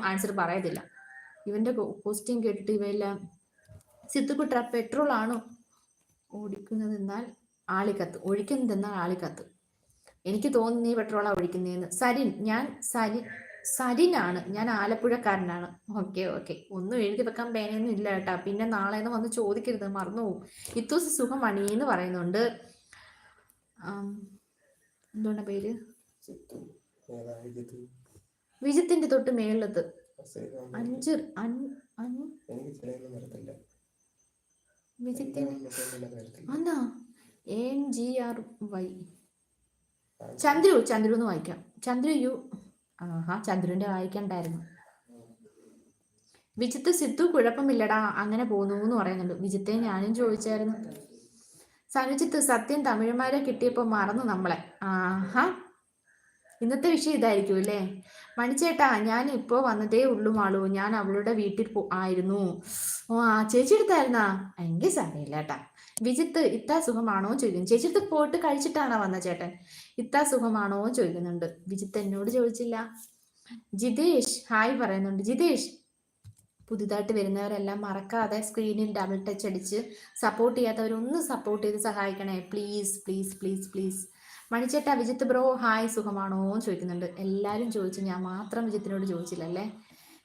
Answer പറയത്തില്ല. ഇവന്റെ question കേട്ടിട്ട് ഇവയെല്ലാം സിത്തുക്കുട്ട പെട്രോൾ ആണോ ഓടിക്കുന്നതെന്നാൽ ആളിക്കത്ത്, ഒഴിക്കുന്നതെന്നാൽ ആളിക്കത്ത്. എനിക്ക് തോന്നുന്നു നീ പെട്രോളാ ഒഴിക്കുന്നതെന്ന്. സരിനാണ്, ഞാൻ ആലപ്പുഴക്കാരനാണ്. ഓക്കെ ഓക്കെ, ഒന്നും എഴുതി വെക്കാൻ പേനയൊന്നും ഇല്ല കേട്ടാ, പിന്നെ നാളെ വന്ന് ചോദിക്കരുത്, മറന്നുപോകും. ഇത്തൂസ് സുഖമണി എന്ന് പറയുന്നുണ്ട്. എന്തുകൊണ്ട പേര്? വിജിത്തിന്റെ തൊട്ട് മേളത്ത് 5 വിജിത്തിന് അന്നാ ANGRY ചന്ദ്രു എന്ന് വായിക്കാം. ചന്ദ്രുവിന്റെ വായിക്കണ്ടായിരുന്നു. വിജിത്ത് സിത്തു കുഴപ്പമില്ലടാ അങ്ങനെ പോന്നു എന്ന് പറയുന്നുണ്ട്. വിജിത്തെ ഞാനും ചോദിച്ചായിരുന്നു. സനുജിത്ത് സത്യം തമിഴന്മാരെ കിട്ടിയപ്പോ മറന്നു നമ്മളെ. ഇന്നത്തെ വിഷയം ഇതായിരിക്കും അല്ലേ? മണിച്ചേട്ടാ ഞാൻ ഇപ്പോ വന്നതേ ഉള്ളൂ മാളു, ഞാൻ അവളുടെ വീട്ടിൽ ആയിരുന്നു. ചേച്ചി എടുത്തായിരുന്നാ? എങ്കിൽ സാരമില്ല കേട്ടാ. വിജിത്ത് ഇത്താ സുഖമാണോ ചോദിക്കുന്നു. ചേച്ചിടുത്ത് പോയിട്ട് കഴിച്ചിട്ടാണോ വന്ന ചേട്ടൻ? ഇത്താ സുഖമാണോ ചോദിക്കുന്നുണ്ട്. വിജിത്ത് എന്നോട് ചോദിച്ചില്ല. ജിതേഷ് ഹായ് പറയുന്നുണ്ട്. ജിതേഷ് പുതിയതായിട്ട് വരുന്നവരെല്ലാം മറക്കാതെ സ്ക്രീനിൽ ഡബിൾ ടച്ച് അടിച്ച് സപ്പോർട്ട് ചെയ്യാത്തവരൊന്ന് സപ്പോർട്ട് ചെയ്ത് സഹായിക്കണേ പ്ലീസ് പ്ലീസ് പ്ലീസ് പ്ലീസ്. മണിച്ചേട്ടാ വിജിത്ത് ബ്രോ ഹായ് സുഖമാണോ ചോദിക്കുന്നുണ്ട്. എല്ലാവരും ചോദിച്ചു, ഞാൻ മാത്രം വിജിത്തിനോട് ചോദിച്ചില്ലല്ലേ.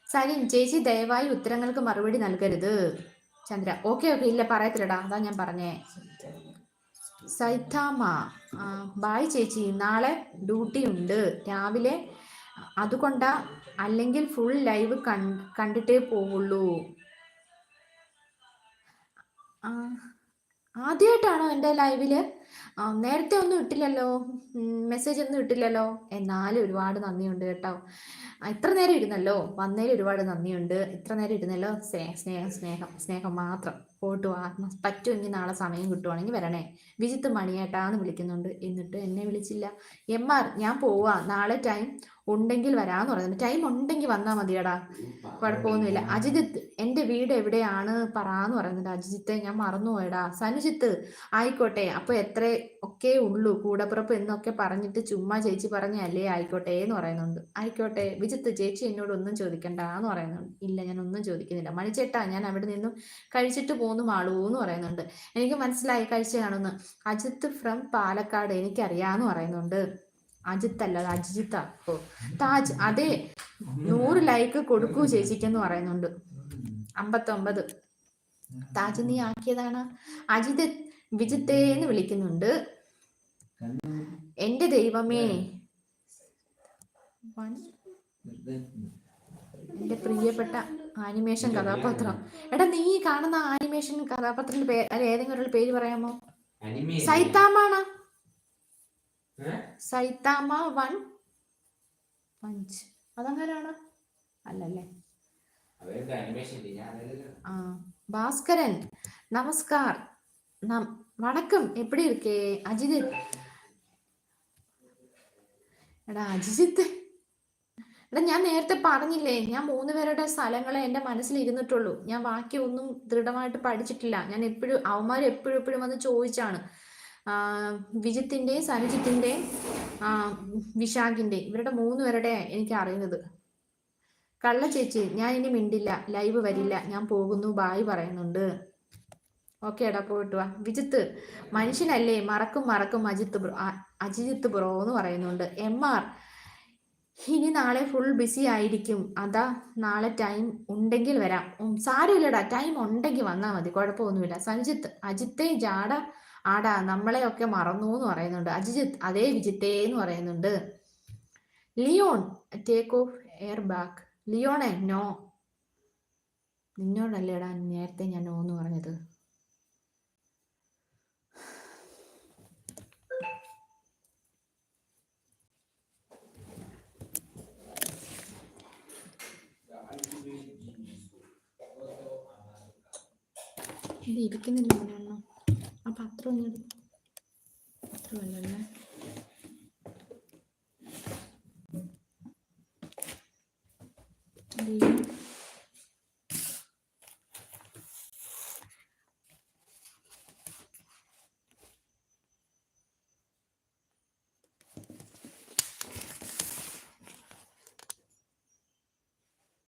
സരിൻ ചേച്ചി ദയവായി ഉത്തരങ്ങൾക്ക് മറുപടി നൽകരുത്. ചന്ദ്ര ഓക്കെ ഇല്ല പറയത്തില്ലടാ, അതാ ഞാൻ പറഞ്ഞേ. സൈതാമ ബായ് ചേച്ചി, നാളെ ഡ്യൂട്ടി ഉണ്ട് രാവിലെ, അതുകൊണ്ടാ, അല്ലെങ്കിൽ ഫുൾ ലൈവ് കണ്ടിട്ടേ പോവുള്ളൂ. ആദ്യമായിട്ടാണോ എൻ്റെ ലൈവില്? നേരത്തെ ഒന്നും ഇട്ടില്ലല്ലോ, മെസ്സേജ് ഒന്നും ഇട്ടില്ലല്ലോ. എന്നാലും ഒരുപാട് നന്ദിയുണ്ട് കേട്ടോ. ഇത്ര നേരം ഇരുന്നല്ലോ, വന്നതിൽ ഒരുപാട് നന്ദിയുണ്ട്. ഇത്ര നേരം ഇരുന്നല്ലോ. സ്നേഹം മാത്രം. പോയിട്ട് വാ, പറ്റുമെങ്കിൽ നാളെ സമയം കിട്ടുവാണെങ്കിൽ വരണേ. വിജിത്ത് മണിയേട്ടാന്ന് വിളിക്കുന്നുണ്ട്, എന്നിട്ട് എന്നെ വിളിച്ചില്ല. MR ഞാൻ പോവാ, നാളെ ടൈം ഉണ്ടെങ്കിൽ വരാന്ന് പറയുന്നത്. ടൈം ഉണ്ടെങ്കിൽ വന്നാൽ മതിയടാ, കുഴപ്പമൊന്നുമില്ല. അജിജിത്ത് എൻ്റെ വീട് എവിടെയാണ് പറയാന്ന് പറയുന്നുണ്ട്. അജിജിത്തെ ഞാൻ മറന്നുപോയടാ. സനുജിത്ത് ആയിക്കോട്ടെ, അപ്പൊ എത്ര ഒക്കെ ഉള്ളൂ കൂടപ്പുറപ്പ് എന്നൊക്കെ പറഞ്ഞിട്ട് ചുമ്മാ ചേച്ചി പറഞ്ഞല്ലേ ആയിക്കോട്ടെ എന്ന് പറയുന്നുണ്ട്. ആയിക്കോട്ടെ. വിജിത്ത് ചേച്ചി എന്നോട് ഒന്നും ചോദിക്കണ്ട എന്ന് പറയുന്നുണ്ട്. ഇല്ല ഞാൻ ഒന്നും ചോദിക്കുന്നില്ല. മണിച്ചേട്ടാ ഞാൻ അവിടെ നിന്നും കഴിച്ചിട്ട് പോന്നു മാളൂ എന്ന് പറയുന്നുണ്ട്. എനിക്ക് മനസ്സിലായി കഴിച്ചതാണെന്ന്. അജിത്ത് ഫ്രം പാലക്കാട് എനിക്കറിയാന്ന് പറയുന്നുണ്ട്. അജിത്തല്ല, അത് അജിജിത്താ. താജ് അതെ 100 ലൈക്ക് കൊടുക്കൂ ചേച്ചിക്കെന്ന് പറയുന്നുണ്ട്. 59. താജ് നീ ആക്കിയതാണ്. അജിത് വിജിത്തേന്ന് വിളിക്കുന്നുണ്ട്. എന്റെ ദൈവമേ, എന്റെ പ്രിയപ്പെട്ട ആനിമേഷൻ കഥാപാത്രം. എടാ നീ കാണുന്ന ആനിമേഷൻ കഥാപാത്രത്തിന്റെ പേര് ഏതെങ്കിലും ഒരു പേര് പറയാമോ? സൈതാമാണ്. സൈതാമ 1 പഞ്ച് അതങ്ങനെയാണ് അല്ലല്ലേ? ഭാസ്കരൻ നമസ്കാർ വണക്കം എപ്പടി ഇരിക്കേ അജിത്. എടാ അജിജിത്ത്, എടാ ഞാൻ നേരത്തെ പറഞ്ഞില്ലേ, ഞാൻ 3 പേരുടെ സ്ഥലങ്ങളെ എൻ്റെ മനസ്സിൽ ഇരുന്നിട്ടുള്ളൂ. ഞാൻ ബാക്കി ഒന്നും ദൃഢമായിട്ട് പഠിച്ചിട്ടില്ല. ഞാൻ എപ്പോഴും അവന്മാർ എപ്പോഴും വന്ന് ചോദിച്ചാണ്. വിജിത്തിൻ്റെയും സനുജിത്തിൻ്റെയും വിശാഖിൻ്റെയും, ഇവരുടെ 3 പേരുടെ എനിക്ക് അറിയുന്നത്. കള്ള ചേച്ചി ഞാൻ ഇനി മിണ്ടില്ല, ലൈവ് വരില്ല, ഞാൻ പോകുന്നു, ബായ് പറയുന്നുണ്ട്. ഓക്കെ എടാ പോയിട്ട് വാ. വിജിത്ത് മനുഷ്യനല്ലേ, മറക്കും അജിജിത്ത് ബ്രോ എന്ന് പറയുന്നുണ്ട്. MR ഇനി നാളെ ഫുൾ ബിസി ആയിരിക്കും, അതാ നാളെ ടൈം ഉണ്ടെങ്കിൽ വരാം. സാരമില്ലടാ, ടൈം ഉണ്ടെങ്കിൽ വന്നാൽ മതി, കുഴപ്പമൊന്നുമില്ല. സഞ്ജിത്ത് അജിത്തെ ജാട ആടാ നമ്മളെയൊക്കെ മറന്നു എന്ന് പറയുന്നുണ്ട്. അജിജിത്ത് അതേ വിജിത്തേ എന്ന് പറയുന്നുണ്ട്. Leon take off air back. ലിയോണെ നോ, നിന്നോടല്ലേടാ നേരത്തെ ഞാൻ നോ എന്ന് പറഞ്ഞത്. ഇത് ഇരിക്കുന്നില്ല ആ പത്രം ഒന്നും പത്രമല്ലല്ലേ.